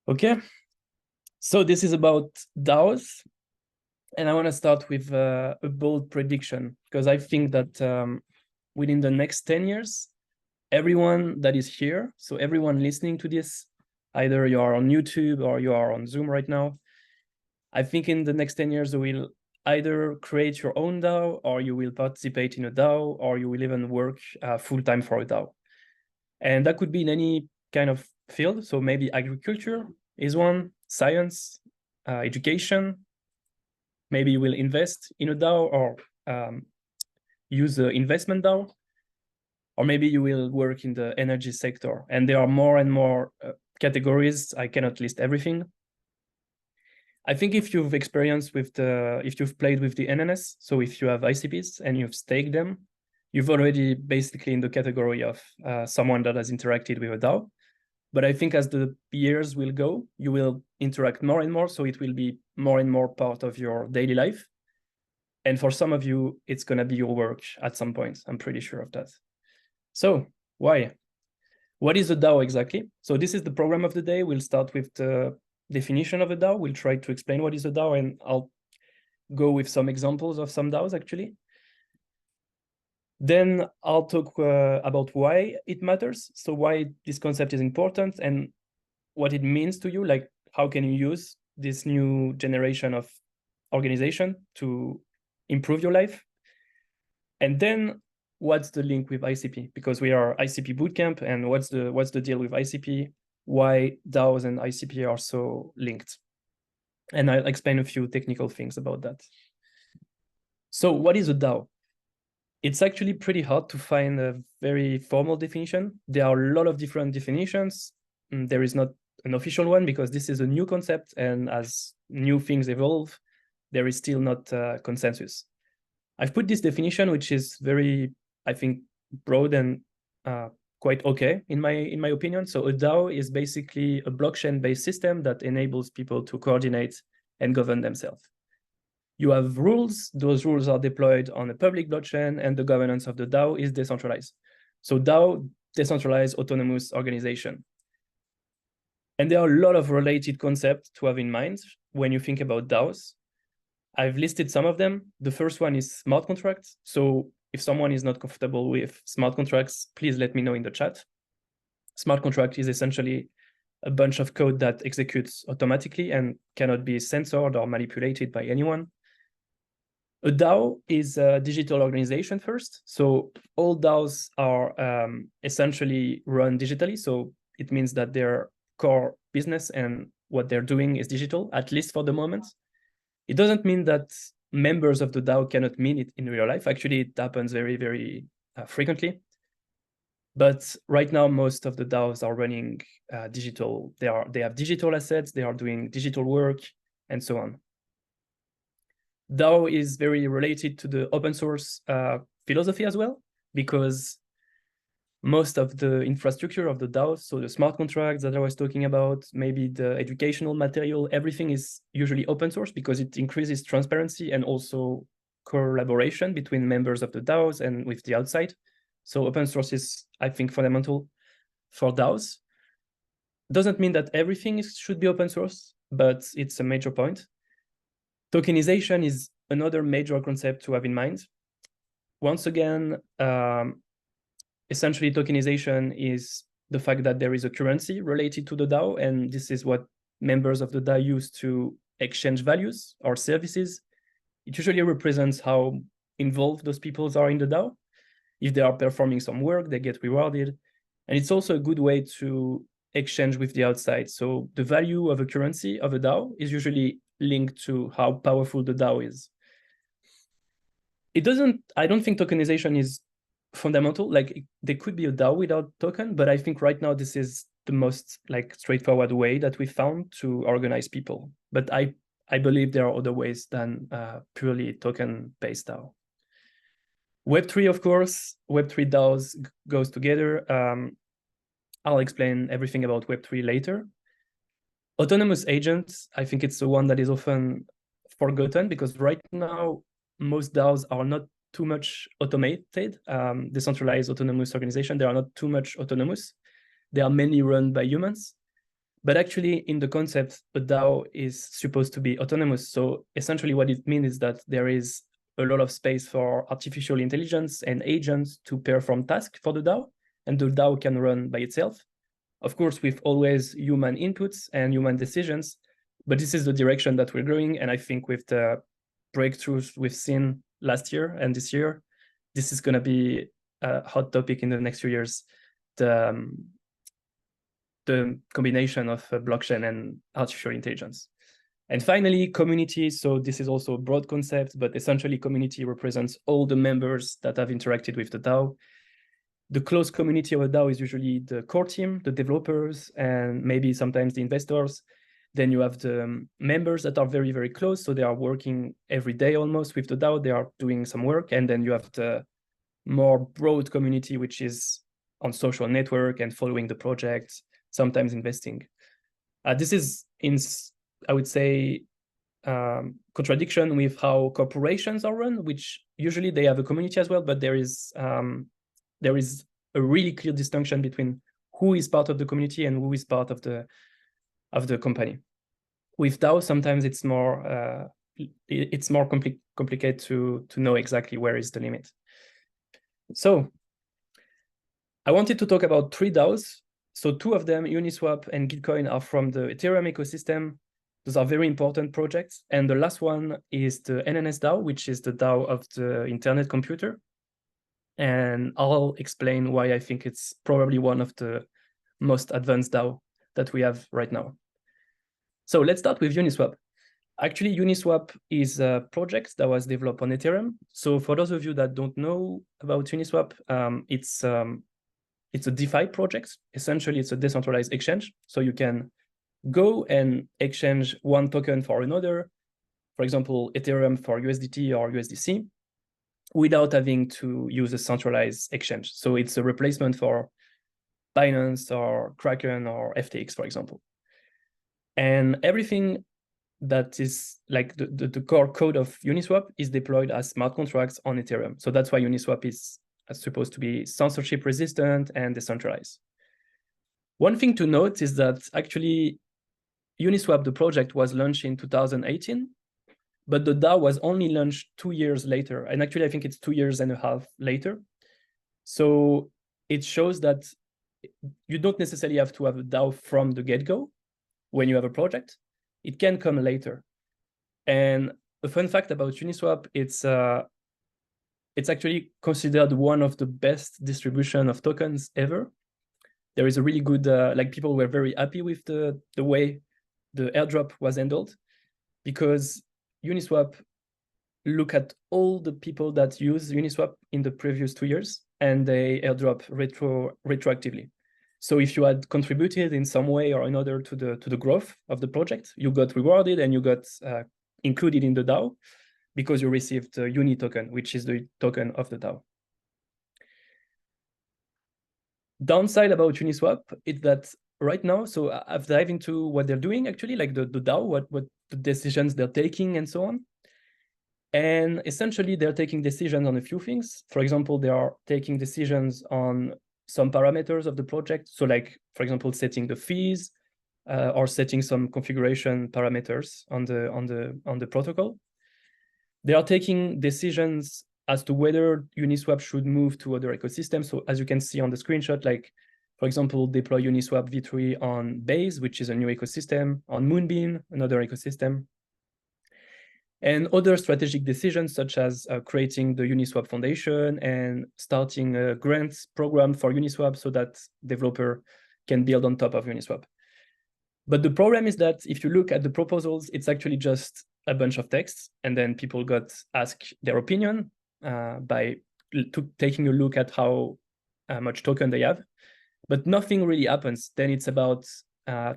Okay, so this is about DAOs, and I want to start with a bold prediction, because I think that within the next 10 years, everyone that is here, so everyone listening to this, either you are on YouTube or you are on Zoom right now, I think in the next 10 years, you will either create your own DAO, or you will participate in a DAO, or you will even work full-time for a DAO. And that could be in any kind of field. So maybe agriculture is one, science, education. Maybe you will invest in a DAO or use the investment DAO. Or maybe you will work in the energy sector. And there are more and more categories. I cannot list everything. I think if you've experienced with if you've played with the NNS, so if you have ICPs and you've staked them, you've already basically in the category of someone that has interacted with a DAO. But I think as the years will go, you will interact more and more. So it will be more and more part of your daily life. And for some of you, it's going to be your work at some point. I'm pretty sure of that. So why? What is a DAO exactly? So this is the program of the day. We'll start with the definition of a DAO. We'll try to explain what is a DAO, and I'll go with some examples of some DAOs actually. Then I'll talk about why it matters. So why this concept is important and what it means to you, like how can you use this new generation of organization to improve your life? And then what's the link with ICP? Because we are ICP bootcamp, and what's the deal with ICP? Why DAOs and ICP are so linked? And I'll explain a few technical things about that. So what is a DAO? It's actually pretty hard to find a very formal definition. There are a lot of different definitions. There is not an official one because this is a new concept, and as new things evolve, there is still not consensus. I've put this definition, which is very, I think, broad and quite okay in my opinion. So a DAO is basically a blockchain-based system that enables people to coordinate and govern themselves. You have rules. Those rules are deployed on a public blockchain, and the governance of the DAO is decentralized. So DAO, decentralized autonomous organization. And there are a lot of related concepts to have in mind when you think about DAOs. I've listed some of them. The first one is smart contracts. So if someone is not comfortable with smart contracts, please let me know in the chat. Smart contract is essentially a bunch of code that executes automatically and cannot be censored or manipulated by anyone. A DAO is a digital organization first. So all DAOs are essentially run digitally. So it means that their core business and what they're doing is digital, at least for the moment. It doesn't mean that members of the DAO cannot meet it in real life. Actually, it happens very, very frequently. But right now, most of the DAOs are running digital. They have digital assets, they are doing digital work, and so on. DAO is very related to the open source philosophy as well, because most of the infrastructure of the DAO, so the smart contracts that I was talking about, maybe the educational material, everything is usually open source because it increases transparency and also collaboration between members of the DAOs and with the outside. So open source is, I think, fundamental for DAOs. Doesn't mean that everything should be open source, but it's a major point. Tokenization is another major concept to have in mind. Once again, essentially tokenization is the fact that there is a currency related to the DAO, and this is what members of the DAO use to exchange values or services. It usually represents how involved those people are in the DAO. If they are performing some work, they get rewarded. And it's also a good way to exchange with the outside. So the value of a currency of a DAO is usually linked to how powerful the DAO is. I don't think tokenization is fundamental. Like there could be a DAO without token, but I think right now this is the most like straightforward way that we found to organize people. But I believe there are other ways than purely token-based DAO. Web3, of course, Web3 DAOs goes together. I'll explain everything about Web3 later. Autonomous agents, I think it's the one that is often forgotten because right now, most DAOs are not too much automated, decentralized autonomous organization. They are not too much autonomous. They are mainly run by humans. But actually, in the concept, a DAO is supposed to be autonomous. So essentially what it means is that there is a lot of space for artificial intelligence and agents to perform tasks for the DAO, and the DAO can run by itself. Of course, with always human inputs and human decisions, but this is the direction that we're going. And I think with the breakthroughs we've seen last year and this year, this is going to be a hot topic in the next few years. The combination of blockchain and artificial intelligence. And finally, community. So this is also a broad concept, but essentially community represents all the members that have interacted with the DAO. The close community of a DAO is usually the core team, the developers, and maybe sometimes the investors. Then you have the members that are very, very close. So they are working every day almost with the DAO. They are doing some work. And then you have the more broad community, which is on social network and following the project, sometimes investing. This is, I would say, contradiction with how corporations are run, which usually they have a community as well, but there is a really clear distinction between who is part of the community and who is part of the company. With DAO, sometimes it's more complicated to know exactly where is the limit. So I wanted to talk about 3 DAOs. So 2 of them, Uniswap and Gitcoin, are from the Ethereum ecosystem. Those are very important projects. And the last one is the NNS DAO, which is the DAO of the internet computer. And I'll explain why I think it's probably one of the most advanced DAO that we have right now. So let's start with Uniswap. Actually, Uniswap is a project that was developed on Ethereum. So for those of you that don't know about Uniswap, it's a DeFi project. Essentially, it's a decentralized exchange. So you can go and exchange one token for another, for example, Ethereum for USDT or USDC, without having to use a centralized exchange. So it's a replacement for Binance or Kraken or FTX, for example. And everything that is like the core code of Uniswap is deployed as smart contracts on Ethereum. So that's why Uniswap is supposed to be censorship resistant and decentralized. One thing to note is that actually Uniswap, the project, was launched in 2018, but the DAO was only launched 2 years later. And actually, I think it's 2.5 years later. So it shows that you don't necessarily have to have a DAO from the get-go when you have a project. It can come later. And a fun fact about Uniswap, it's actually considered one of the best distribution of tokens ever. There is a really good, like people were very happy with the way the airdrop was handled, because Uniswap look at all the people that use Uniswap in the previous 2 years, and they airdrop retroactively. So if you had contributed in some way or another to the growth of the project, you got rewarded and you got included in the DAO because you received the Uni token, which is the token of the DAO. Downside about Uniswap is that right now, so I've dived into what they're doing actually, like the DAO, what the decisions they're taking and so on. And essentially, they're taking decisions on a few things. For example, they are taking decisions on some parameters of the project. So like, for example, setting the fees or setting some configuration parameters on the protocol. They are taking decisions as to whether Uniswap should move to other ecosystems. So as you can see on the screenshot, like, for example, deploy Uniswap v3 on Base, which is a new ecosystem, on Moonbeam, another ecosystem. And other strategic decisions, such as creating the Uniswap Foundation and starting a grants program for Uniswap so that developer can build on top of Uniswap. But the problem is that if you look at the proposals, it's actually just a bunch of texts, and then people got asked their opinion by taking a look at how much token they have, but nothing really happens. Then it's about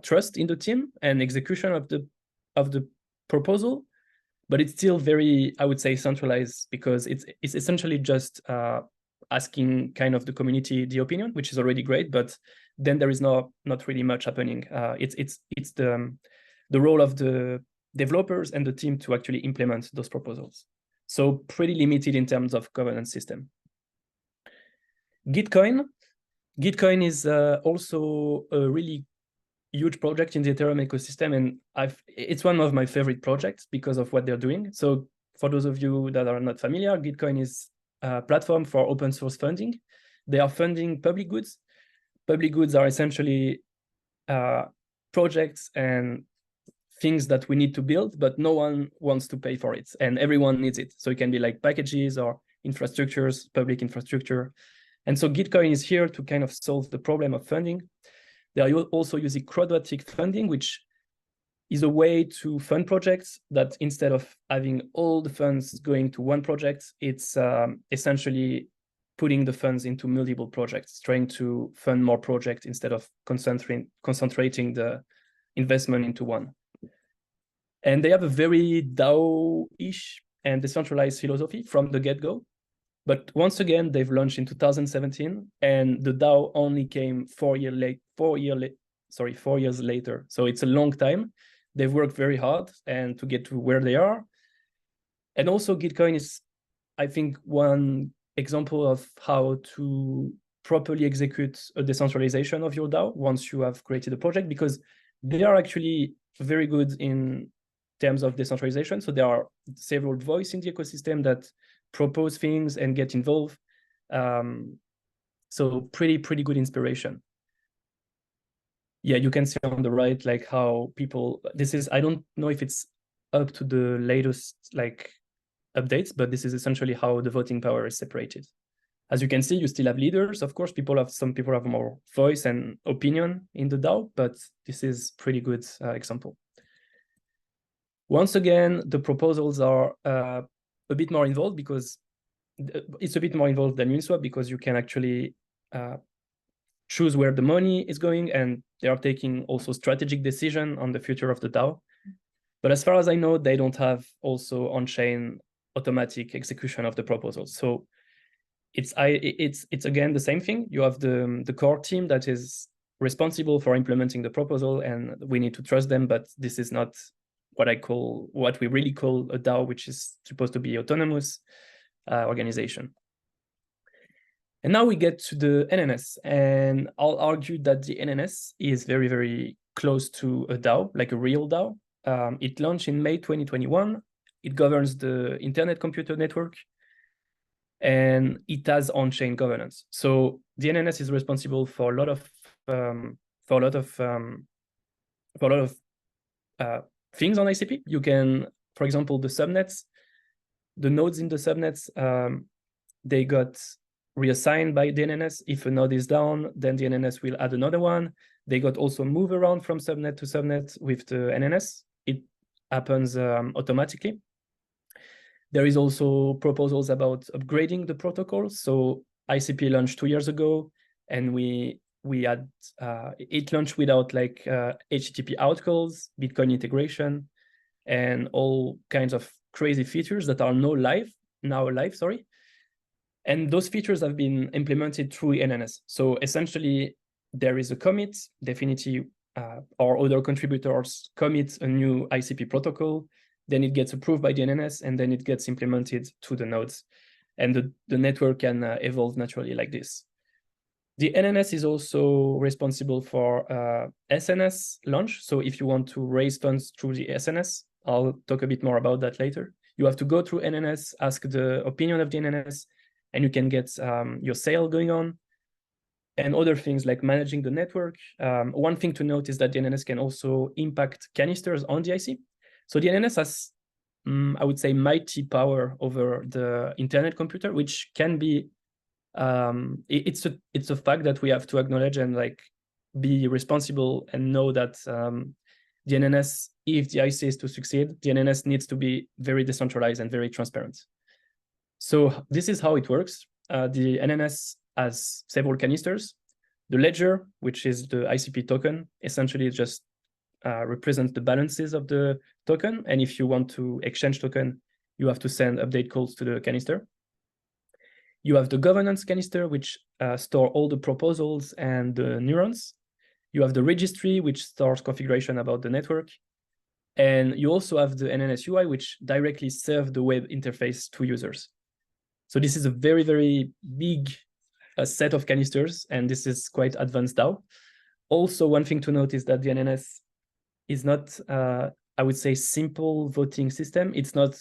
trust in the team and execution of the proposal, but it's still very, I would say, centralized, because it's essentially just asking kind of the community the opinion, which is already great, but then there is not really much happening. It's the role of the developers and the team to actually implement those proposals. So pretty limited in terms of governance system. Gitcoin is also a really huge project in the Ethereum ecosystem, and it's one of my favorite projects because of what they're doing. So for those of you that are not familiar, Gitcoin is a platform for open source funding. They are funding public goods. Public goods are essentially projects and things that we need to build, but no one wants to pay for it, and everyone needs it. So it can be like packages or infrastructures, public infrastructure. And so Gitcoin is here to kind of solve the problem of funding. They are also using quadratic funding, which is a way to fund projects that instead of having all the funds going to one project, it's essentially putting the funds into multiple projects, trying to fund more projects instead of concentrating the investment into one. And they have a very DAO-ish and decentralized philosophy from the get-go. But once again, they've launched in 2017, and the DAO only came 4 years later. So it's a long time. They've worked very hard and to get to where they are. And also Gitcoin is, I think, one example of how to properly execute a decentralization of your DAO once you have created a project, because they are actually very good in terms of decentralization. So there are several voices in the ecosystem that propose things and get involved. So pretty good inspiration. Yeah, you can see on the right, like how people, this is, I don't know if it's up to the latest like updates, but this is essentially how the voting power is separated. As you can see, you still have leaders. Of course, some people have more voice and opinion in the DAO, but this is pretty good example. Once again, the proposals are a bit more involved because it's a bit more involved than Uniswap, because you can actually choose where the money is going, and they are taking also strategic decision on the future of the DAO. But as far as I know, they don't have also on-chain automatic execution of the proposals. So it's again the same thing. You have the core team that is responsible for implementing the proposal, and we need to trust them. But this is not what we really call a DAO, which is supposed to be autonomous organization. And now we get to the NNS, and I'll argue that the NNS is very, very close to a DAO, like a real DAO. It launched in May 2021. It governs the Internet Computer Network, and it has on-chain governance. So the NNS is responsible for a lot of things on ICP. You can, for example, the subnets, the nodes in the subnets, they got reassigned by the NNS. If a node is down, then the NNS will add another one. They got also move around from subnet to subnet with the NNS. It happens automatically. There is also proposals about upgrading the protocol. So ICP launched 2 years ago, and we had it launched without like HTTP outcalls, Bitcoin integration, and all kinds of crazy features that are now live. And those features have been implemented through NNS. So essentially, there is a commit, Definity or other contributors commit a new ICP protocol, then it gets approved by the NNS, and then it gets implemented to the nodes. And the network can evolve naturally like this. The NNS is also responsible for SNS launch. So if you want to raise funds through the SNS, I'll talk a bit more about that later. You have to go through NNS, ask the opinion of the NNS, and you can get your sale going on. And other things like managing the network. One thing to note is that the NNS can also impact canisters on the IC. So the NNS has, I would say, mighty power over the internet computer, which can be, it's a fact that we have to acknowledge and like be responsible and know that the NNS, if the IC is to succeed, the NNS needs to be very decentralized and very transparent. So this is how it works. The NNS has several canisters. The ledger, which is the ICP token, essentially just represents the balances of the token. And if you want to exchange token, you have to send update calls to the canister. You have the governance canister, which store all the proposals and the neurons. You have the registry, which stores configuration about the network. And you also have the NNS UI, which directly serve the web interface to users. So this is a very, very big set of canisters, and this is quite advanced DAO. Also, one thing to note is that the NNS is not, I would say, simple voting system. It's not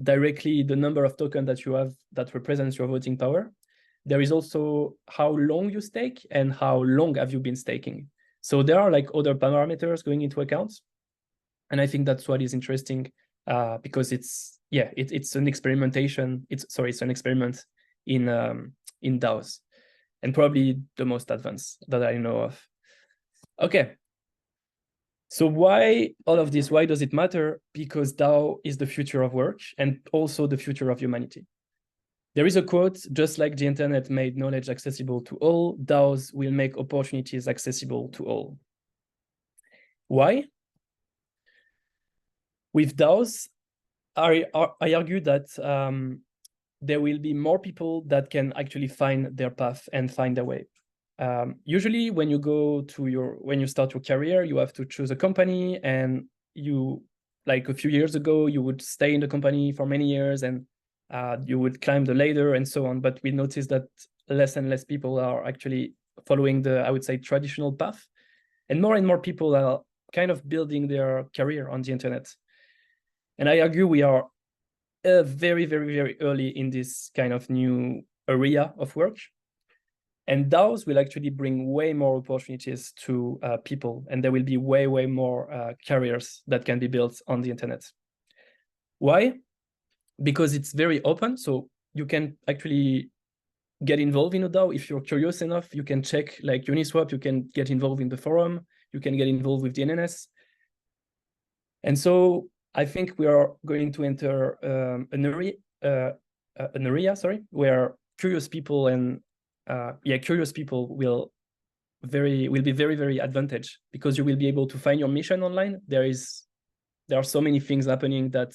directly the number of tokens that you have that represents your voting power. There is also how long you stake and how long have you been staking. So there are like other parameters going into account. And I think that's what is interesting because it's an experimentation. It's an experiment in DAOs, and probably the most advanced that I know of. Okay. So why all of this? Why does it matter? Because DAO is the future of work and also the future of humanity. There is a quote, just like the internet made knowledge accessible to all, DAOs will make opportunities accessible to all. Why? With DAOs, I argue that there will be more people that can actually find their path and find their way. Usually when you start your career, you have to choose a company, and like a few years ago, you would stay in the company for many years and you would climb the ladder and so on. But we noticed that less and less people are actually following the, I would say, traditional path. And more people are kind of building their career on the internet. And I argue we are very, very, very early in this kind of new area of work. And DAOs will actually bring way more opportunities to people, and there will be way, way more careers that can be built on the internet. Why? Because it's very open, so you can actually get involved in a DAO. If you're curious enough, you can check like Uniswap, you can get involved in the forum, you can get involved with the NNS. And so I think we are going to enter an area, where curious people and curious people will be very, very advantaged, because you will be able to find your mission online. There are so many things happening that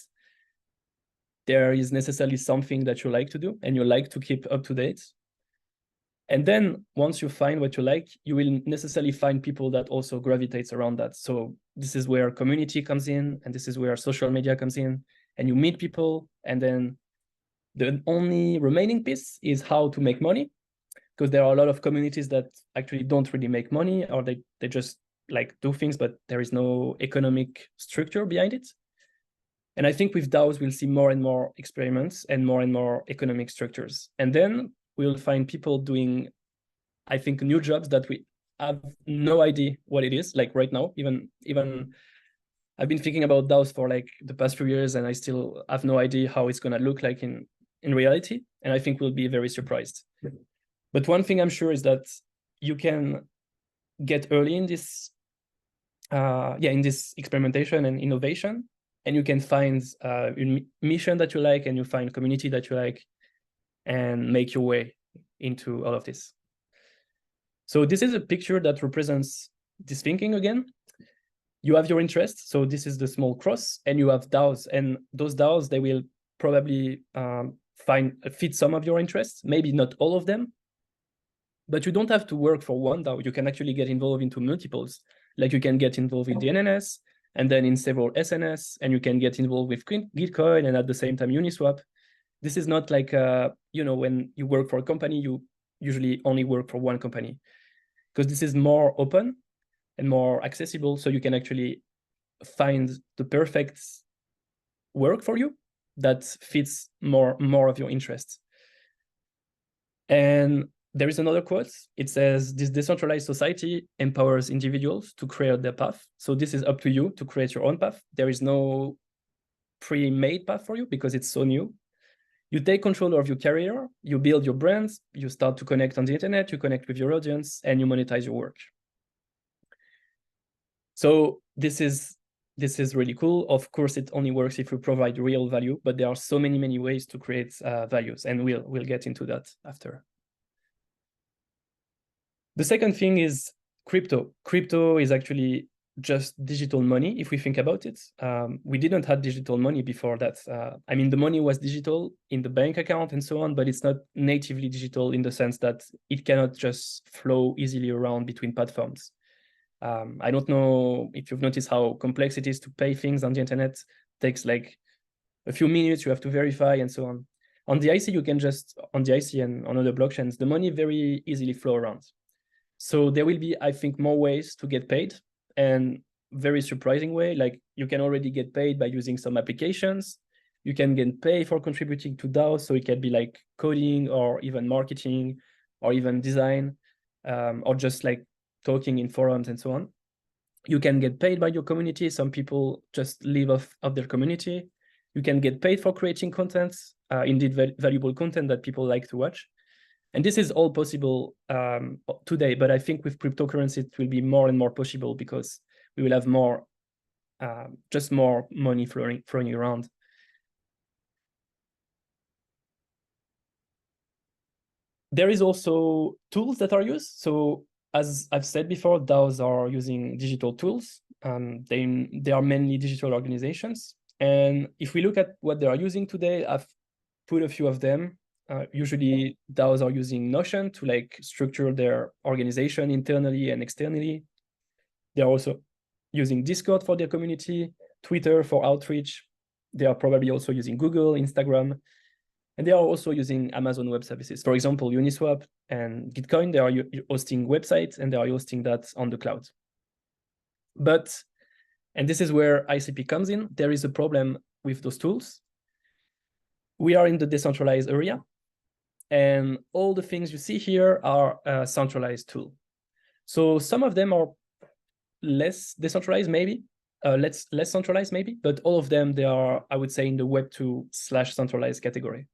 there is necessarily something that you like to do and you like to keep up to date. And then once you find what you like, you will necessarily find people that also gravitates around that. So this is where community comes in, and this is where social media comes in, and you meet people. And then the only remaining piece is how to make money, because there are a lot of communities that actually don't really make money, or they just like do things, but there is no economic structure behind it. And I think with DAOs, we'll see more and more experiments and more economic structures. And then we'll find people doing, I think, new jobs that we have no idea what it is. Like right now, even I've been thinking about DAOs for like the past few years, and I still have no idea how it's gonna look like in reality. And I think we'll be very surprised. But one thing I'm sure is that you can get early in this, in this experimentation and innovation, and you can find a mission that you like, and you find community that you like, and make your way into all of this. So this is a picture that represents this thinking again. You have your interests. So this is the small cross, and you have DAOs, and those DAOs, they will probably fit some of your interests, maybe not all of them. But you don't have to work for one DAO. You can actually get involved into multiples. Like you can get involved in the NNS, and then in several SNS, and you can get involved with Gitcoin, and at the same time Uniswap. This is not like, when you work for a company, you usually only work for one company, because this is more open and more accessible. So you can actually find the perfect work for you that fits more of your interests. And there is another quote. It says, "This decentralized society empowers individuals to create their path." So this is up to you to create your own path. There is no pre-made path for you because it's so new. You take control of your career, you build your brands, you start to connect on the internet, you connect with your audience, and you monetize your work. So this is really cool. Of course, it only works if you provide real value, but there are so many ways to create values, and we'll get into that after. The second thing is crypto. Crypto is actually just digital money, if we think about it. We didn't have digital money before that. I mean, the money was digital in the bank account and so on, but it's not natively digital in the sense that it cannot just flow easily around between platforms. I don't know if you've noticed how complex it is to pay things on the internet. It takes like a few minutes, you have to verify and so on. On the IC, you can just, on the IC and on other blockchains, the money very easily flow around. So there will be, I think, more ways to get paid, and very surprising way. Like you can already get paid by using some applications. You can get paid for contributing to DAOs. So it can be like coding or even marketing or even design, or just like talking in forums and so on. You can get paid by your community. Some people just live off of their community. You can get paid for creating content, indeed valuable content that people like to watch. And this is all possible today, but I think with cryptocurrency, it will be more and more possible because we will have more, just more money flowing around. There is also tools that are used. So as I've said before, DAOs are using digital tools. They are mainly digital organizations. And if we look at what they are using today, I've put a few of them. Usually DAOs are using Notion to like structure their organization internally and externally. They're also using Discord for their community, Twitter for outreach. They are probably also using Google, Instagram, and they are also using Amazon Web Services. For example, Uniswap and Gitcoin, they are hosting websites and they are hosting that on the cloud. But, and this is where ICP comes in, there is a problem with those tools. We are in the decentralized area, and all the things you see here are a centralized tool. So some of them are less decentralized, maybe, less centralized, maybe, but all of them, they are, I would say, in the Web2/centralized category.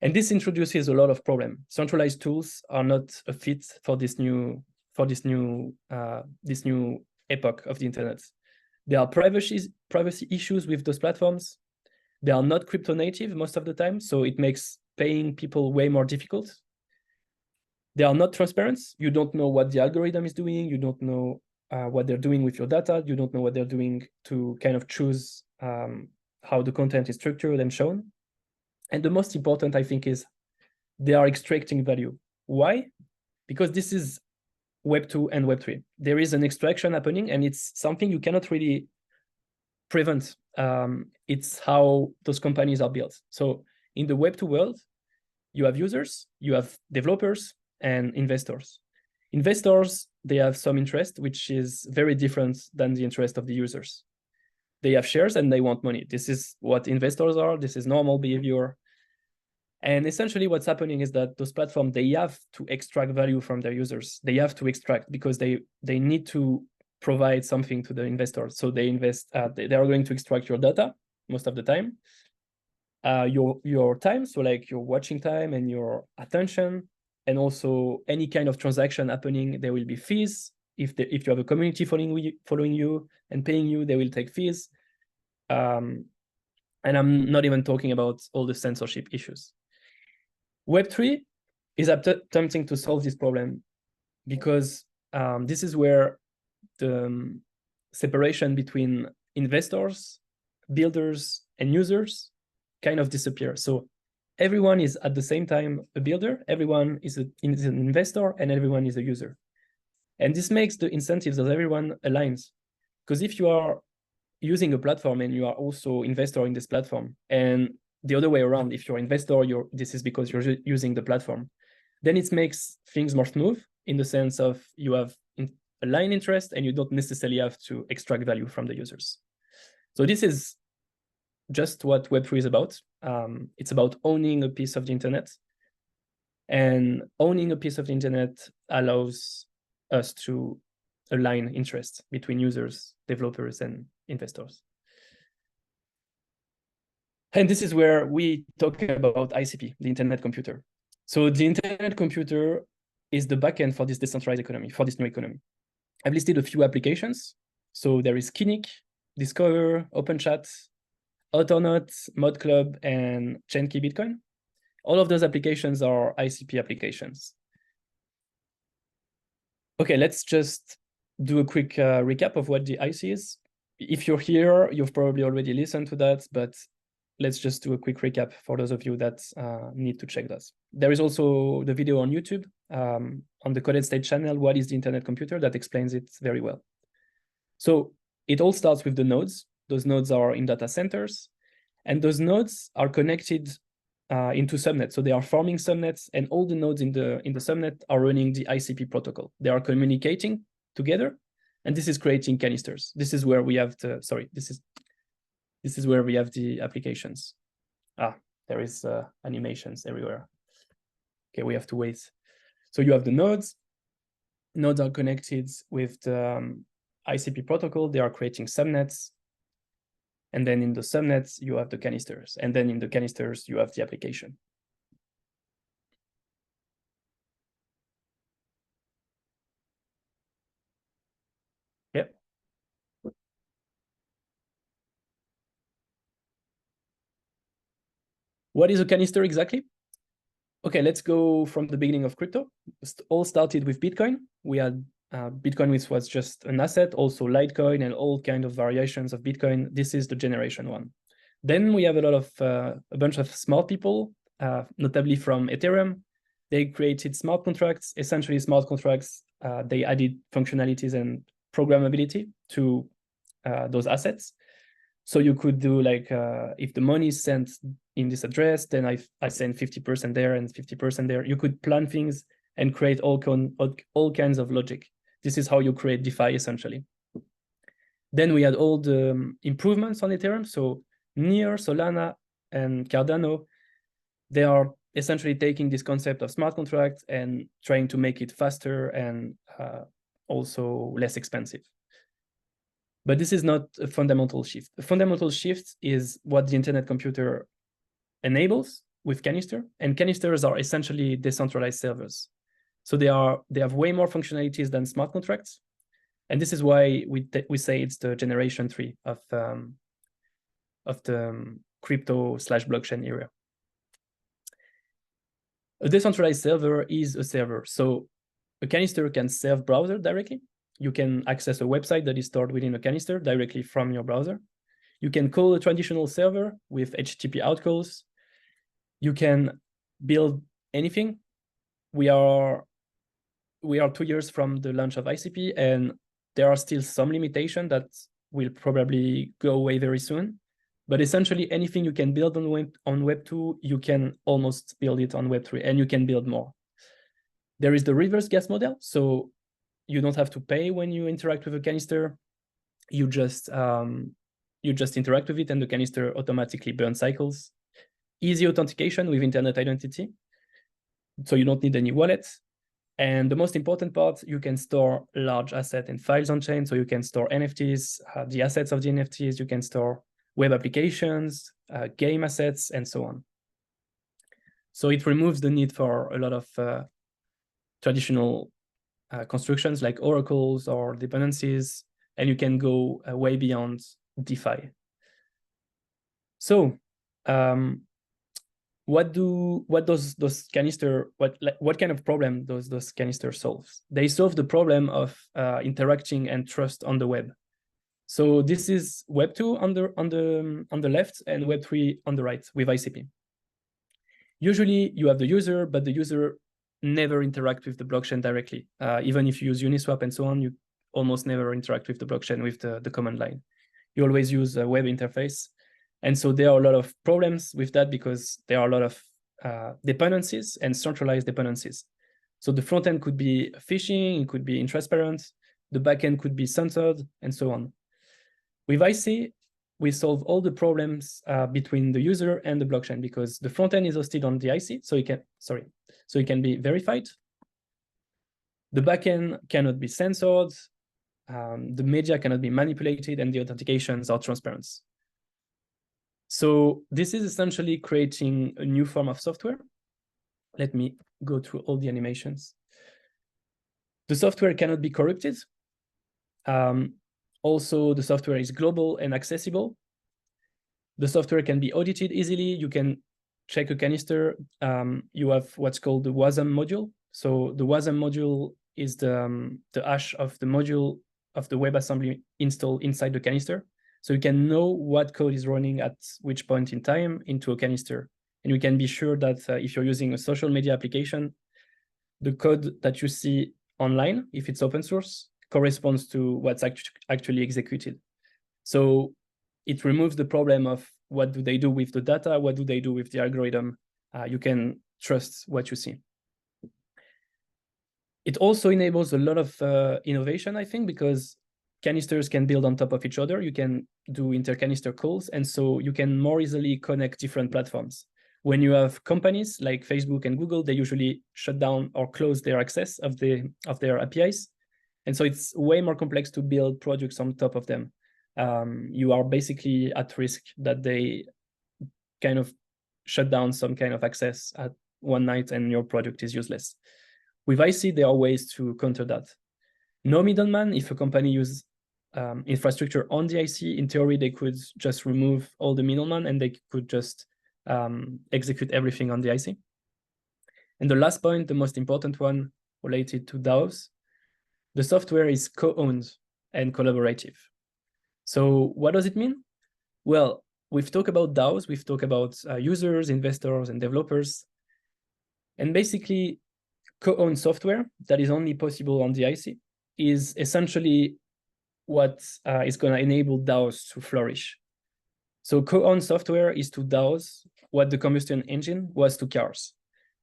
And this introduces a lot of problems. Centralized tools are not a fit for this new epoch of the internet. There are privacy issues with those platforms. They are not crypto native most of the time, so it makes paying people way more difficult. They are not transparent. You don't know what the algorithm is doing. You don't know what they're doing with your data. You don't know what they're doing to kind of choose how the content is structured and shown. And the most important, I think, is they are extracting value. Why? Because this is Web 2 and Web 3. There is an extraction happening, and it's something you cannot really prevent. It's how those companies are built. So in the Web 2 world, you have users, you have developers, and investors. Investors, they have some interest, which is very different than the interest of the users. They have shares and they want money. This is what investors are. This is normal behavior. And essentially what's happening is that those platforms, they have to extract value from their users. They have to extract because they need to provide something to the investors. So they invest, they are going to extract your data most of the time. Your time, so like your watching time and your attention, and also any kind of transaction happening, there will be fees. If you have a community following you and paying you, they will take fees. And I'm not even talking about all the censorship issues. Web3 is attempting to solve this problem because this is where the separation between investors, builders, and users kind of disappear. So everyone is at the same time a builder, everyone is an investor, and everyone is a user. And this makes the incentives of everyone aligns. Because if you are using a platform and you are also investor in this platform, and the other way around, if you're investor, this is because you're using the platform, then it makes things more smooth in the sense of you have aligned interest and you don't necessarily have to extract value from the users. So this is just what Web3 is about. It's about owning a piece of the internet. And owning a piece of the internet allows us to align interests between users, developers, and investors. And this is where we talk about ICP, the internet computer. So the internet computer is the backend for this decentralized economy, for this new economy. I've listed a few applications. So there is Kinnick, Discover, OpenChat, Autonaut, Mod Club, and ChainKey Bitcoin. All of those applications are ICP applications. Okay, let's just do a quick recap of what the IC is. If you're here, you've probably already listened to that, but let's just do a quick recap for those of you that need to check that. There is also the video on YouTube, on the Coded State channel, What is the Internet Computer, that explains it very well. So it all starts with the nodes. Those nodes are in data centers, and those nodes are connected into subnets. So they are forming subnets, and all the nodes in the subnet are running the ICP protocol. They are communicating together, and this is creating canisters. This is where we have the this is where we have the applications. There is animations everywhere. Okay, we have to wait. So you have the nodes. Nodes are connected with the ICP protocol. They are creating subnets. And then in the subnets, you have the canisters. And then in the canisters, you have the application. Yep. What is a canister exactly? Okay, let's go from the beginning of crypto. It all started with Bitcoin. We had Bitcoin, which was just an asset, also Litecoin and all kind of variations of Bitcoin. This is the generation one. Then we have a lot of a bunch of smart people, notably from Ethereum. They created smart contracts, essentially smart contracts. They added functionalities and programmability to those assets. So you could do like, if the money is sent in this address, then I send 50% there and 50% there. You could plan things and create all kinds of logic. This is how you create DeFi essentially. Then we had all the improvements on Ethereum. So Near, Solana, and Cardano, they are essentially taking this concept of smart contracts and trying to make it faster and also less expensive. But this is not a fundamental shift. A fundamental shift is what the internet computer enables with Canister, and canisters are essentially decentralized servers. So they have way more functionalities than smart contracts, and this is why we say it's the generation 3 of the crypto/blockchain era. A decentralized server is a server. So a canister can serve browser directly. You can access a website that is stored within a canister directly from your browser. You can call a traditional server with HTTP outcalls. You can build anything. We are 2 years from the launch of ICP, and there are still some limitations that will probably go away very soon. But essentially, anything you can build on Web 2, you can almost build it on Web 3, and you can build more. There is the reverse gas model. So you don't have to pay when you interact with a canister. You just interact with it, and the canister automatically burns cycles. Easy authentication with internet identity. So you don't need any wallets. And the most important part, you can store large assets and files on chain. So you can store NFTs, the assets of the NFTs. You can store web applications, game assets, and so on. So it removes the need for a lot of traditional constructions like oracles or dependencies, and you can go way beyond DeFi. So what kind of problem does those canisters solve? They solve the problem of interacting and trust on the web. So this is Web 2 on the left and Web 3 on the right with ICP. Usually you have the user, but the user never interact with the blockchain directly. Even if you use Uniswap and so on, you almost never interact with the blockchain with the command line. You always use a web interface. And so there are a lot of problems with that because there are a lot of dependencies and centralized dependencies. So the front end could be phishing, it could be intransparent, the backend could be censored, and so on. With IC, we solve all the problems between the user and the blockchain because the front end is hosted on the IC, so it can be verified. The backend cannot be censored, the media cannot be manipulated, and the authentications are transparent. So this is essentially creating a new form of software. Let me go through all the animations. The software cannot be corrupted. Also, the software is global and accessible. The software can be audited easily. You can check a canister. You have what's called the WASM module. So the WASM module is the hash of the module of the WebAssembly installed inside the canister. So you can know what code is running at which point in time into a canister. And you can be sure that if you're using a social media application, the code that you see online, if it's open source, corresponds to what's actually executed. So it removes the problem of what do they do with the data, what do they do with the algorithm you can trust what you see. It also enables a lot of innovation, I think, because canisters can build on top of each other. You can do inter-canister calls, and so you can more easily connect different platforms. When you have companies like Facebook and Google, they usually shut down or close their access of their APIs. And so it's way more complex to build projects on top of them. You are basically at risk that they kind of shut down some kind of access at one night and your project is useless. With IC, there are ways to counter that. No middleman. If a company uses infrastructure on the IC, in theory, they could just remove all the middleman and they could just execute everything on the IC. And the last point, the most important one related to DAOs, the software is co-owned and collaborative. So what does it mean? Well, we've talked about DAOs, we've talked about users, investors, and developers. And basically, co-owned software that is only possible on the IC is essentially what is going to enable DAOs to flourish. So co-owned software is to DAOs what the combustion engine was to cars.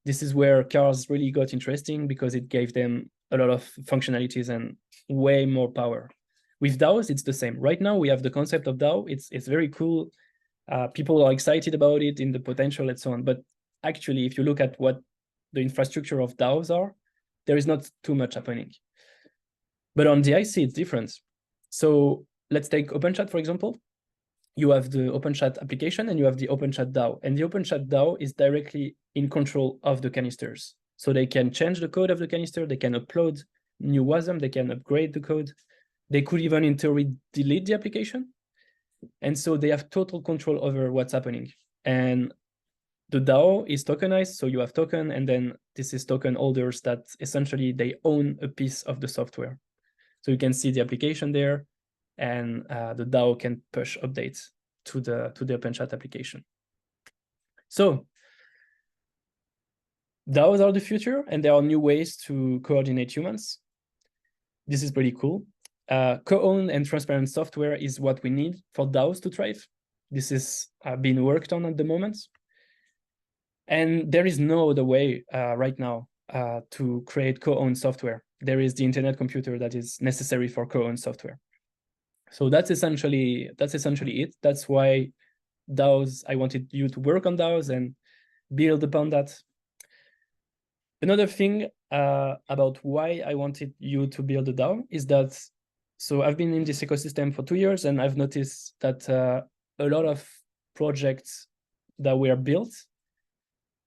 This is where cars really got interesting because it gave them a lot of functionalities and way more power. With DAOs, it's the same. Right now, we have the concept of DAO. It's very cool. People are excited about it in the potential and so on. But actually, if you look at what the infrastructure of DAOs are, there is not too much happening. But on the IC, it's different. So let's take OpenChat, for example. You have the OpenChat application and you have the OpenChat DAO. And the OpenChat DAO is directly in control of the canisters. So they can change the code of the canister, they can upload new WASM, they can upgrade the code. They could even, in theory, delete the application. And so they have total control over what's happening. And the DAO is tokenized, so you have token, and then this is token holders that essentially they own a piece of the software. So you can see the application there, and the DAO can push updates to the OpenChat application. So DAOs are the future, and there are new ways to coordinate humans. This is pretty cool. Co-owned and transparent software is what we need for DAOs to thrive. This is being worked on at the moment. And there is no other way right now to create co-owned software. There is the internet computer that is necessary for co-owned software. So that's essentially it. That's why DAOs, I wanted you to work on DAOs and build upon that. Another thing about why I wanted you to build a DAO is that, so I've been in this ecosystem for 2 years, and I've noticed that a lot of projects that were built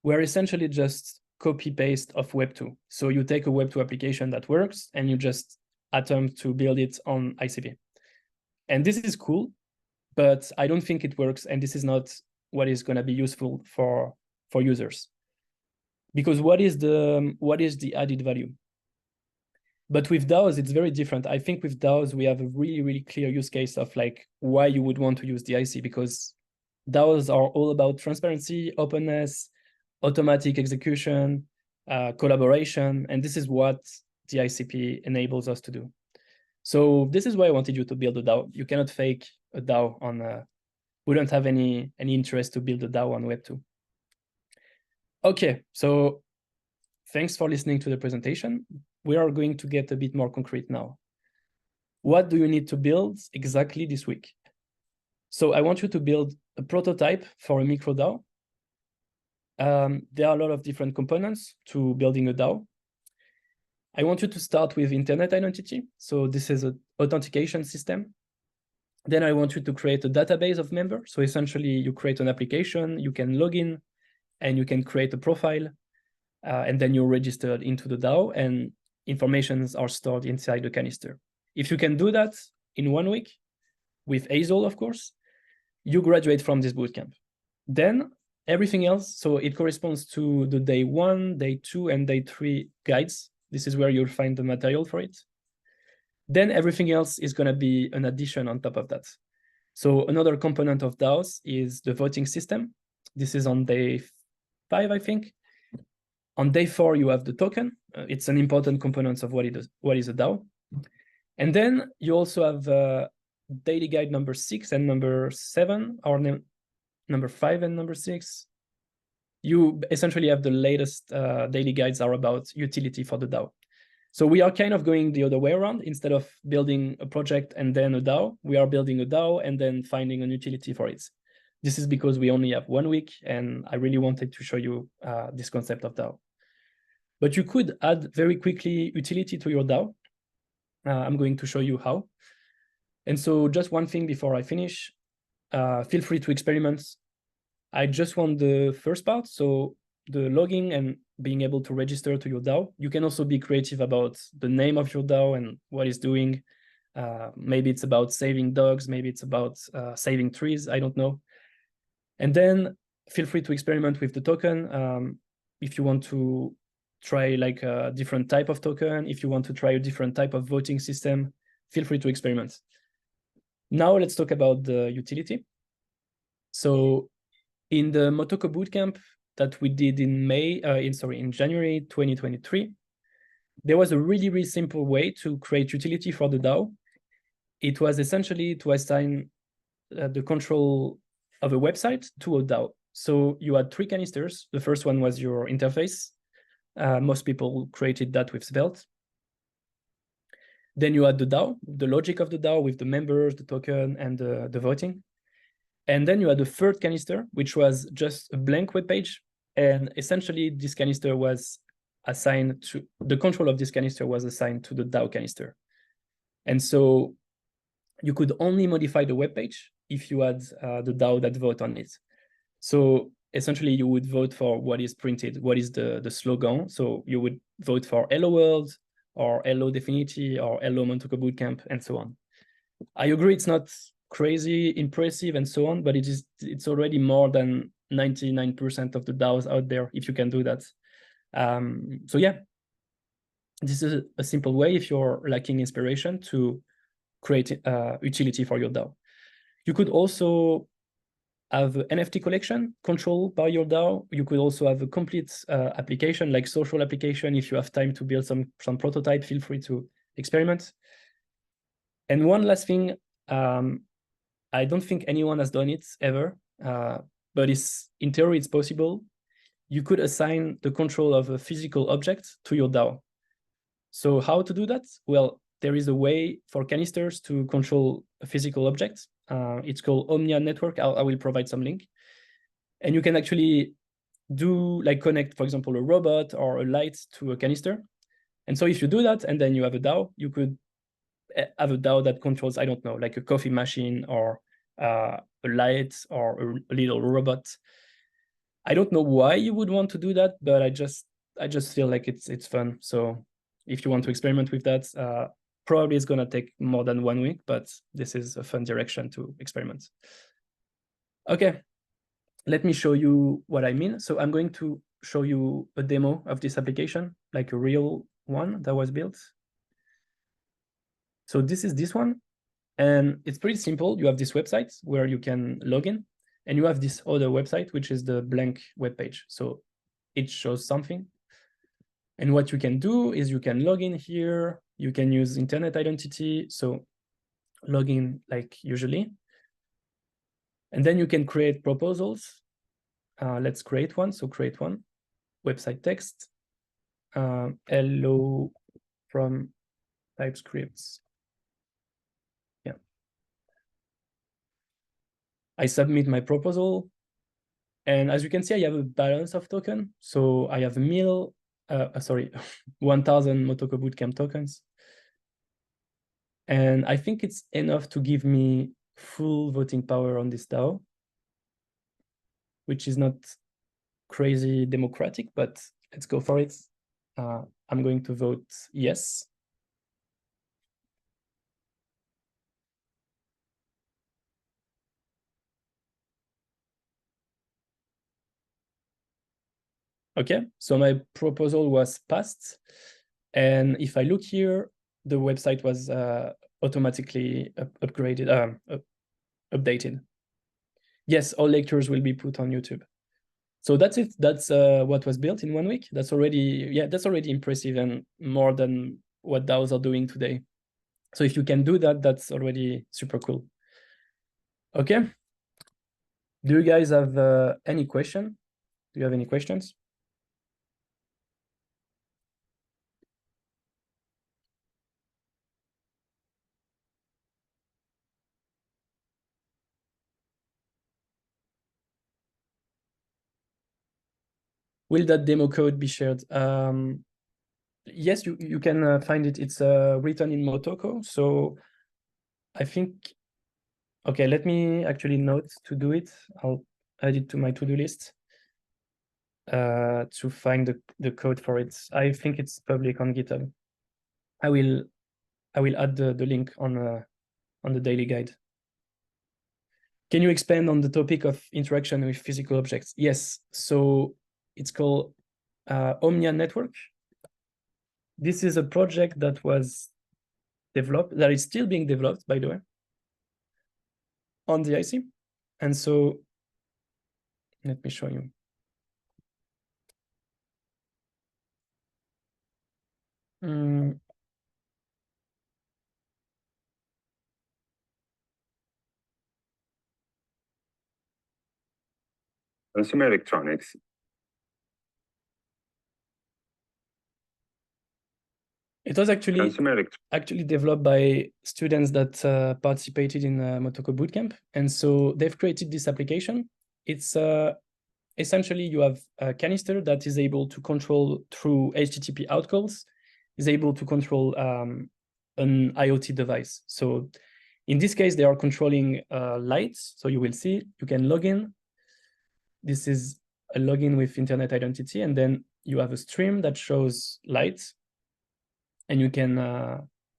were essentially just copy-paste of Web2. So you take a Web2 application that works, and you just attempt to build it on ICP. And this is cool, but I don't think it works, and this is not what is going to be useful for users. Because what is the added value? But with DAOs, it's very different. I think with DAOs, we have a really, really clear use case of like why you would want to use the IC, because DAOs are all about transparency, openness, automatic execution, collaboration, and this is what the ICP enables us to do. So this is why I wanted you to build a DAO. You cannot fake a DAO on we don't have any interest to build a DAO on Web2. Okay, so thanks for listening to the presentation. We are going to get a bit more concrete now. What do you need to build exactly this week? So I want you to build a prototype for a micro DAO. There are a lot of different components to building a DAO. I want you to start with internet identity. So this is an authentication system. Then I want you to create a database of members. So essentially you create an application, you can log in, and you can create a profile, and then you're registered into the DAO, and informations are stored inside the canister. If you can do that in 1 week, with Azul, of course, you graduate from this bootcamp. Then everything else, so it corresponds to the day 1, day 2, and day 3 guides. This is where you'll find the material for it. Then everything else is going to be an addition on top of that. So another component of DAOs is the voting system. This is on day 5, I think. On day 4, you have the token. It's an important component of what is a DAO. And then you also have daily guide number 6 and number 7, or number 5 and number 6. you essentially have the latest daily guides are about utility for the DAO. So we are kind of going the other way around. Instead of building a project and then a DAO, we are building a DAO and then finding an utility for it. This is because we only have 1 week, and I really wanted to show you this concept of DAO. But you could add very quickly utility to your DAO. I'm going to show you how. And so just one thing before I finish, feel free to experiment. I just want the first part, so the logging and being able to register to your DAO. You can also be creative about the name of your DAO and what it's doing. Maybe it's about saving dogs, maybe it's about saving trees, I don't know. And then feel free to experiment with the token. If you want to try like a different type of token, if you want to try a different type of voting system, feel free to experiment. Now let's talk about the utility. So in the Motoko bootcamp that we did in in January 2023, there was a really, really simple way to create utility for the DAO. It was essentially to assign the control of a website to a DAO. So you had 3 canisters. The first one was your interface. Most people created that with Svelte. Then you had the DAO, the logic of the DAO with the members, the token, and the voting. And then you had the third canister, which was just a blank web page. And essentially, this canister was assigned to, the control of this canister was assigned to the DAO canister. And so you could only modify the web page if you had the DAO that vote on it. So essentially, you would vote for what is printed, what is the slogan. So you would vote for Hello World, or Hello Definity, or Hello Motoko Bootcamp, and so on. I agree it's not crazy impressive and so on, but it's already more than 99% of the DAOs out there if you can do that. So yeah, this is a simple way if you're lacking inspiration to create utility for your DAO. You could also have an NFT collection controlled by your DAO. You could also have a complete application, like social application. If you have time to build some prototype, feel free to experiment. And one last thing, I don't think anyone has done it ever, but in theory, it's possible. You could assign the control of a physical object to your DAO. So how to do that? Well, there is a way for canisters to control a physical object. It's called Omnia Network. I will provide some link. And you can actually do like connect, for example, a robot or a light to a canister. And so if you do that, and then you have a DAO, you could have a DAO that controls, I don't know, like a coffee machine or a light or a little robot. I don't know why you would want to do that, but I just feel like it's fun. So if you want to experiment with that, probably it's gonna take more than 1 week, but this is a fun direction to experiment. Okay, let me show you what I mean. So I'm going to show you a demo of this application, like a real one that was built. So this is this one, and it's pretty simple. You have this website where you can log in, and you have this other website, which is the blank web page. So it shows something. And what you can do is you can log in here. You can use internet identity. So log in like usually. And then you can create proposals. Let's create one. So create one. Website text. Hello from TypeScript. Yeah. I submit my proposal. And as you can see, I have a balance of token. So I have 1,000 Motoko Bootcamp tokens. And I think it's enough to give me full voting power on this DAO, which is not crazy democratic, but let's go for it. I'm going to vote yes. Okay, so my proposal was passed. And if I look here, the website was automatically updated. Yes, all lectures will be put on YouTube. So that's it. That's what was built in 1 week. That's already impressive and more than what DAOs are doing today. So if you can do that, that's already super cool. Okay. Do you guys have any question? Do you have any questions? Will that demo code be shared? Yes, you can find it. It's written in Motoko. So I think, okay, let me actually note to do it. I'll add it to my to-do list to find the code for it. I think it's public on GitHub. I will add the link on the daily guide. Can you expand on the topic of interaction with physical objects? Yes. So it's called Omnia Network. This is a project that was developed, that is still being developed, by the way, on the IC. And so let me show you. Consumer electronics. It was actually developed by students that participated in Motoko Bootcamp. And so they've created this application. It's essentially you have a canister that is able to control through HTTP out calls, is able to control an IoT device. So in this case, they are controlling lights. So you will see, you can log in. This is a login with internet identity. And then you have a stream that shows lights. And you can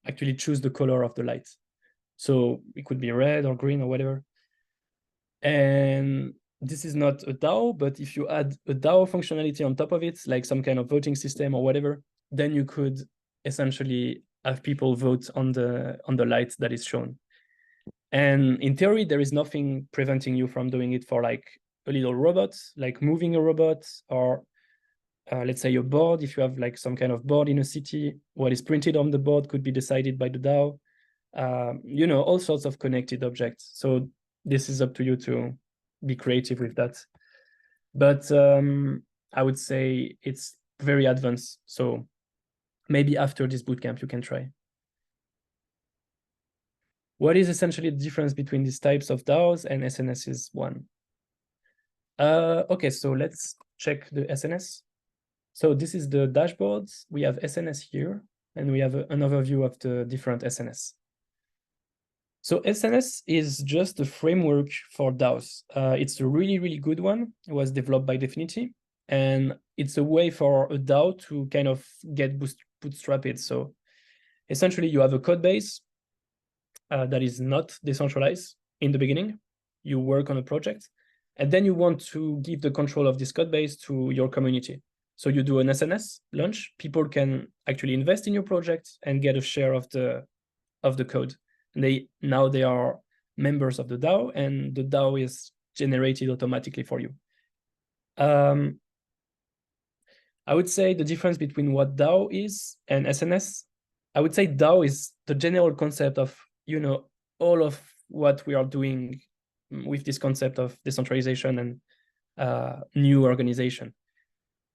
actually choose the color of the light. So it could be red or green or whatever. And this is not a DAO, but if you add a DAO functionality on top of it, like some kind of voting system or whatever, then you could essentially have people vote on the light that is shown. And in theory, there is nothing preventing you from doing it for like a little robot, like moving a robot, or let's say your board. If you have like some kind of board in a city, what is printed on the board could be decided by the DAO. You know, all sorts of connected objects. So this is up to you to be creative with that. But I would say it's very advanced. So maybe after this bootcamp, you can try. What is essentially the difference between these types of DAOs and SNS is one? Okay, so let's check the SNS. So this is the dashboard. We have SNS here, and we have an overview of the different SNS. So SNS is just a framework for DAOs. It's a really, really good one. It was developed by Definity, and it's a way for a DAO to kind of get bootstrapped. So essentially, you have a code base that is not decentralized in the beginning. You work on a project, and then you want to give the control of this code base to your community. So you do an SNS launch. People can actually invest in your project and get a share of the code. And now they are members of the DAO, and the DAO is generated automatically for you. I would say the difference between what DAO is and SNS, I would say DAO is the general concept of, you know, all of what we are doing with this concept of decentralization and new organization.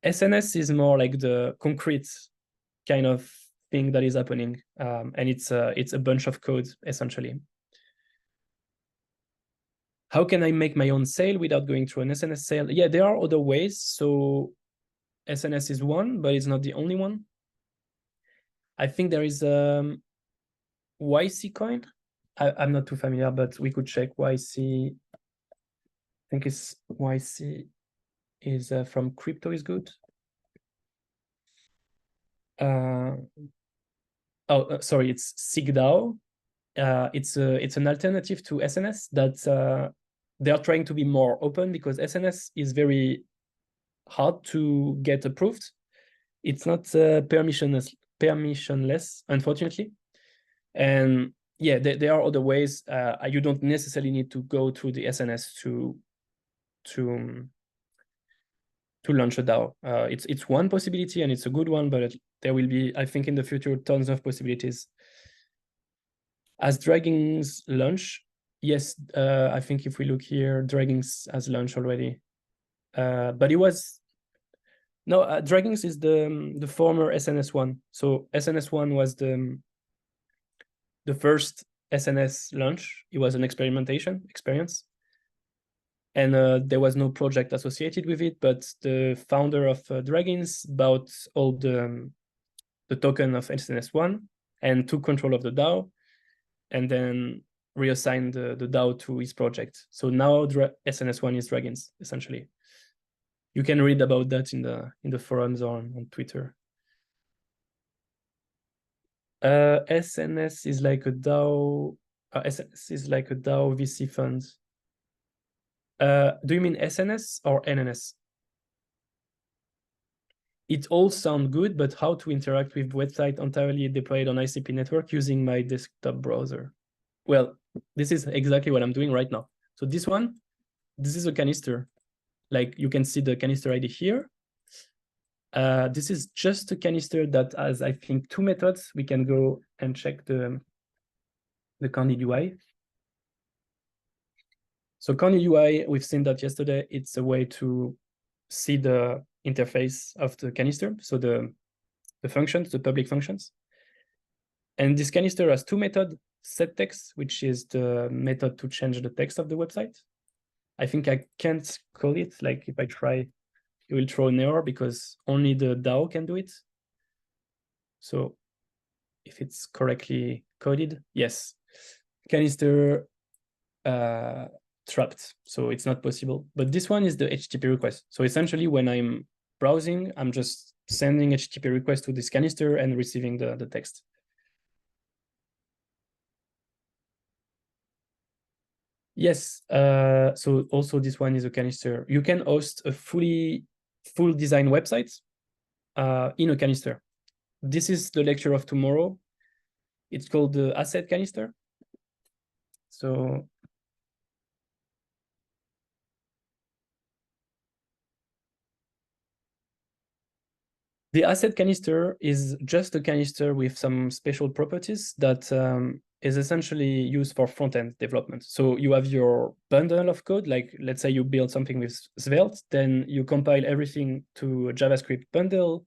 SNS is more like the concrete kind of thing that is happening, and it's a bunch of code essentially. How can I make my own sale without going through an SNS sale? Yeah, there are other ways. So SNS is one, but it's not the only one. I think there is YC coin. I'm not too familiar, but we could check YC. I think it's YC is from Crypto is Good. Sorry, it's SigDAO. It's an alternative to SNS that they are trying to be more open, because SNS is very hard to get approved. It's not permissionless, unfortunately. And yeah, there are other ways. You don't necessarily need to go through the SNS to launch a DAO. It's one possibility, and it's a good one, but there will be, I think, in the future, tons of possibilities. As Draggings launch, yes, I think if we look here, Draggings has launched already. but it was no Dragons is the former SNS1. So SNS1 was the first SNS launch. It was an experience, and there was no project associated with it. But the founder of Dragons bought all the token of SNS1 and took control of the DAO, and then reassigned the DAO to his project. So now SNS1 is Dragons, essentially. You can read about that in the forums or on Twitter. SNS is like a DAO. SNS is like a DAO VC fund. Do you mean SNS or NNS? It all sounds good, but how to interact with website entirely deployed on ICP network using my desktop browser? Well, this is exactly what I'm doing right now. So this is a canister. Like you can see the canister ID here. This is just a canister that has, I think, 2 methods. We can go and check the Candid UI. So Candid UI, we've seen that yesterday. It's a way to see the interface of the canister. So the functions, the public functions. And this canister has 2 methods, set text, which is the method to change the text of the website. I think I can't call it. Like if I try, it will throw an error because only the DAO can do it. So if it's correctly coded, yes, canister trapped, so it's not possible. But this one is the HTTP request. So essentially when I'm browsing, I'm just sending HTTP request to this canister and receiving the text. Yes, so also this one is a canister. You can host a full design website in a canister. This is the lecture of tomorrow. It's called the asset canister. So the asset canister is just a canister with some special properties that is essentially used for front-end development. So you have your bundle of code, like let's say you build something with Svelte, then you compile everything to a JavaScript bundle,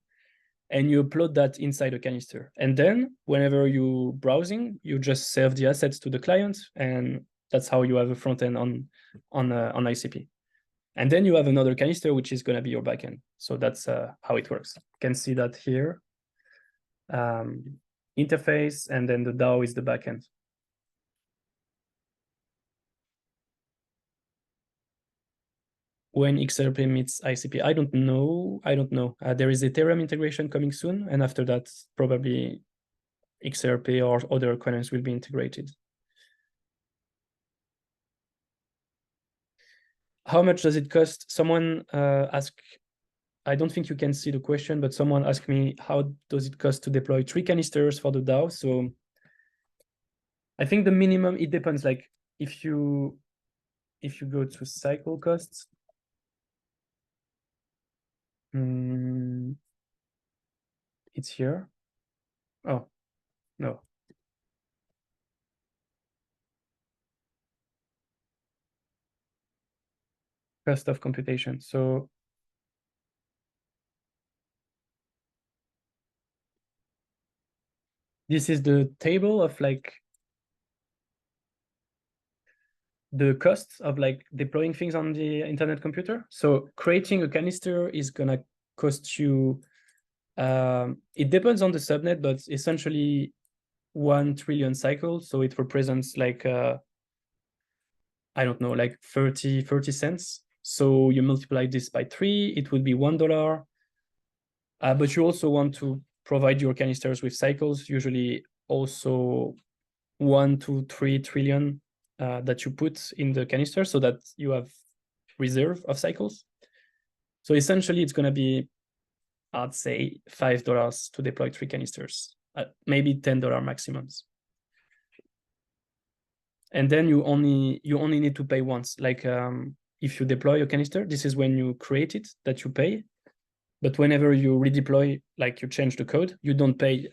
and you upload that inside a canister. And then whenever you're browsing, you just serve the assets to the client, and that's how you have a front end on ICP. And then you have another canister, which is going to be your backend. So that's how it works. You can see that here. Interface, and then the DAO is the backend. When XRP meets ICP, I don't know. There is Ethereum integration coming soon, and after that, probably XRP or other coins will be integrated. How much does it cost? Someone asked, I don't think you can see the question, but someone asked me, how does it cost to deploy 3 canisters for the DAO? So I think the minimum, it depends. Like if you go to cycle costs, it's here. Oh, no. Cost of computation. So this is the table of like the costs of like deploying things on the internet computer. So creating a canister is gonna cost you, it depends on the subnet, but essentially 1 trillion cycles. So it represents like, I don't know, like 30 cents. So you multiply this by 3, it would be $1. But you also want to provide your canisters with cycles, usually also 1 to 3 trillion that you put in the canister so that you have reserve of cycles. So essentially it's going to be, I'd say $5 to deploy 3 canisters, maybe $10 maximums. And then you only need to pay once. Like if you deploy a canister, this is when you create it that you pay. But whenever you redeploy, like you change the code, you don't pay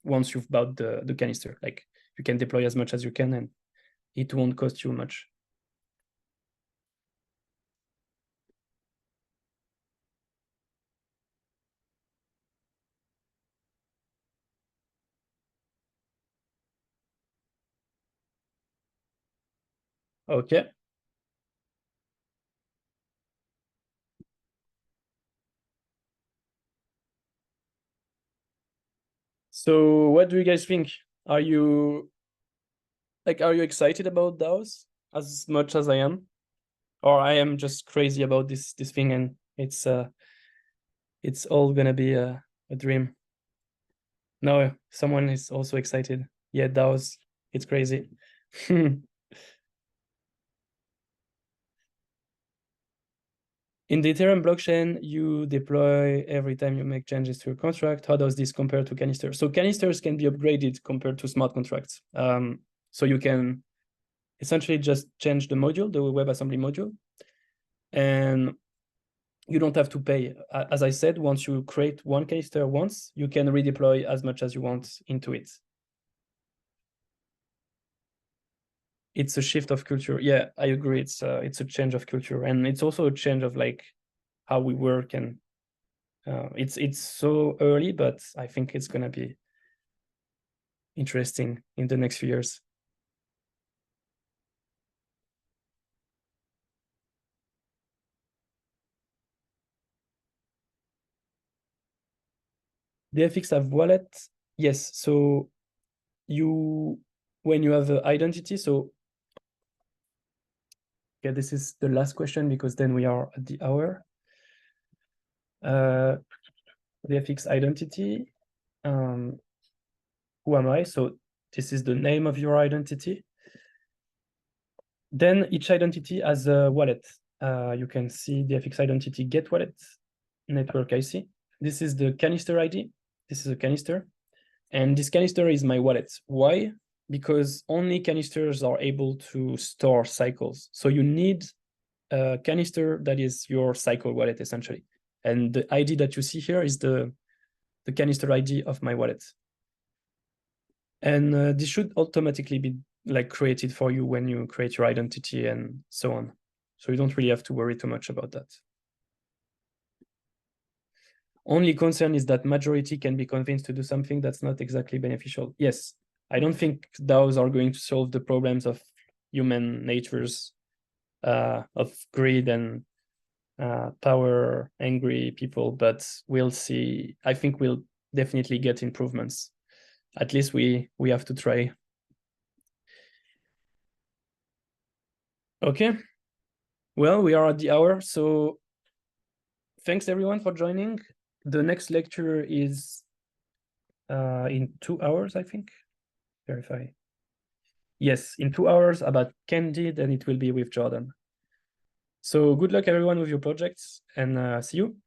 once you've bought the canister. Like you can deploy as much as you can and it won't cost you much. Okay. So what do you guys think? Are you excited about DAOs as much as I am? Or I am just crazy about this thing and it's all gonna be a dream. No, someone is also excited. Yeah, DAOs, it's crazy. In the Ethereum blockchain, you deploy every time you make changes to your contract. How does this compare to canisters? So canisters can be upgraded compared to smart contracts. So you can essentially just change the module, the WebAssembly module, and you don't have to pay. As I said, once you create one canister once, you can redeploy as much as you want into it. It's a shift of culture. Yeah, I agree. It's a change of culture, and it's also a change of like how we work. And it's so early, but I think it's gonna be interesting in the next few years. The FX have wallet. Yes. So when you have an identity, so yeah, this is the last question because then we are at the hour. The FX identity. Who am I? So this is the name of your identity. Then each identity has a wallet. You can see the FX identity get wallet, network IC. This is the canister ID. This is a canister. And this canister is my wallet. Why? Because only canisters are able to store cycles. So you need a canister that is your cycle wallet, essentially. And the ID that you see here is the canister ID of my wallet. And this should automatically be like created for you when you create your identity and so on. So you don't really have to worry too much about that. Only concern is that majority can be convinced to do something that's not exactly beneficial. Yes, I don't think DAOs are going to solve the problems of human natures, of greed and power angry people, but we'll see. I think we'll definitely get improvements. At least we have to try. Okay. Well, we are at the hour, so thanks everyone for joining. The next lecture is in 2 hours, I think. Verify. Yes, in 2 hours about Candid, and it will be with Jordan. So good luck everyone with your projects, and see you.